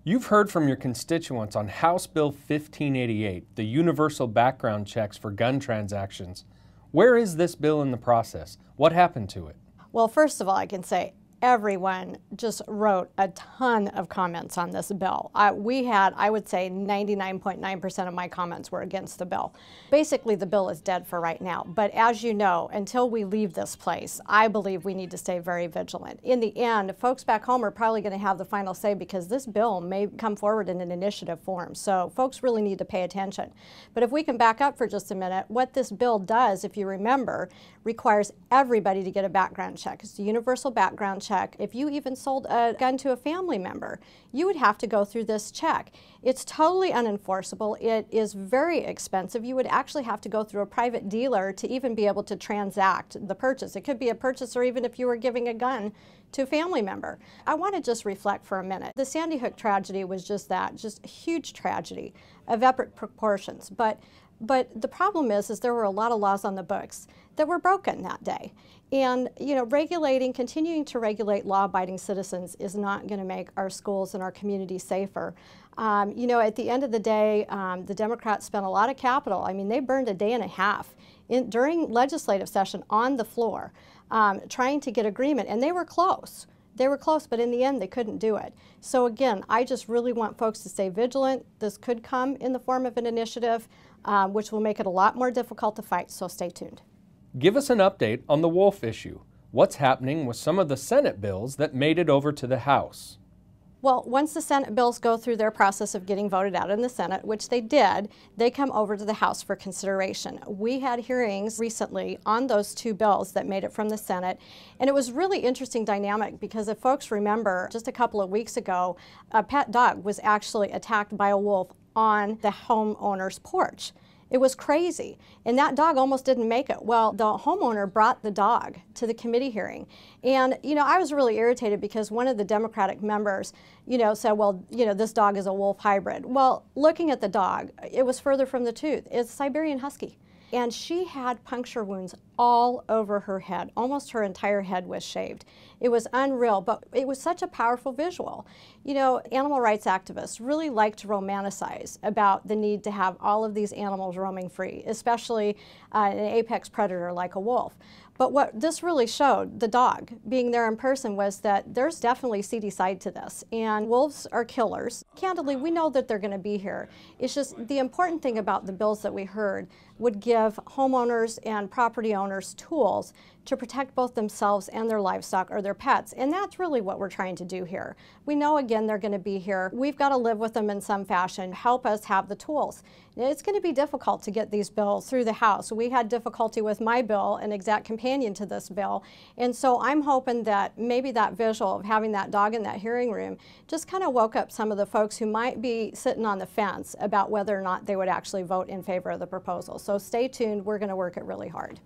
You've heard from your constituents on House Bill 1588, the universal background checks for gun transactions. Where is this bill in the process? What happened to it? Well, first of all, I can say everyone just wrote a ton of comments on this bill. We had, I would say, 99.9% of my comments were against the bill. Basically, the bill is dead for right now. But as you know, until we leave this place, I believe we need to stay very vigilant. In the end, folks back home are probably going to have the final say because this bill may come forward in an initiative form. So folks really need to pay attention. But if we can back up for just a minute, what this bill does, if you remember, requires everybody to get a background check. It's a universal background check. If you even sold a gun to a family member, you would have to go through this check. It's totally unenforceable. It is very expensive. You would actually have to go through a private dealer to even be able to transact the purchase. It could be a purchase or even if you were giving a gun to a family member. I want to just reflect for a minute. The Sandy Hook tragedy was just that, just a huge tragedy of epic proportions. But the problem is there were a lot of laws on the books that were broken that day. And, you know, continuing to regulate law-abiding citizens is not going to make our schools and our communities safer. You know, at the end of the day, the Democrats spent a lot of capital. I mean, they burned a day and a half during legislative session on the floor trying to get agreement, and they were close. They were close, but in the end, they couldn't do it. So again, I just really want folks to stay vigilant. This could come in the form of an initiative, which will make it a lot more difficult to fight, so stay tuned. Give us an update on the wolf issue. What's happening with some of the Senate bills that made it over to the House? Well, once the Senate bills go through their process of getting voted out in the Senate, which they did, they come over to the House for consideration. We had hearings recently on those two bills that made it from the Senate, and it was really interesting dynamic because if folks remember, just a couple of weeks ago, a pet dog was actually attacked by a wolf on the homeowner's porch. It was crazy, and that dog almost didn't make it. Well, the homeowner brought the dog to the committee hearing, and you know, I was really irritated because one of the Democratic members, you know, said, well, you know, this dog is a wolf hybrid. Well, looking at the dog, it was further from the truth. It's a Siberian Husky. And she had puncture wounds all over her head. Almost her entire head was shaved. It was unreal, but it was such a powerful visual. You know, animal rights activists really like to romanticize about the need to have all of these animals roaming free, especially an apex predator like a wolf. But what this really showed, the dog being there in person, was that there's definitely a seedy side to this. And wolves are killers. Candidly, we know that they're going to be here. It's just the important thing about the bills that we heard would give homeowners and property owners tools to protect both themselves and their livestock or their pets. And that's really what we're trying to do here. We know, again, they're going to be here. We've got to live with them in some fashion, help us have the tools. It's going to be difficult to get these bills through the House. We had difficulty with my bill, an exact companion to this bill. And so I'm hoping that maybe that visual of having that dog in that hearing room just kind of woke up some of the folks who might be sitting on the fence about whether or not they would actually vote in favor of the proposal. So stay tuned. We're going to work it really hard.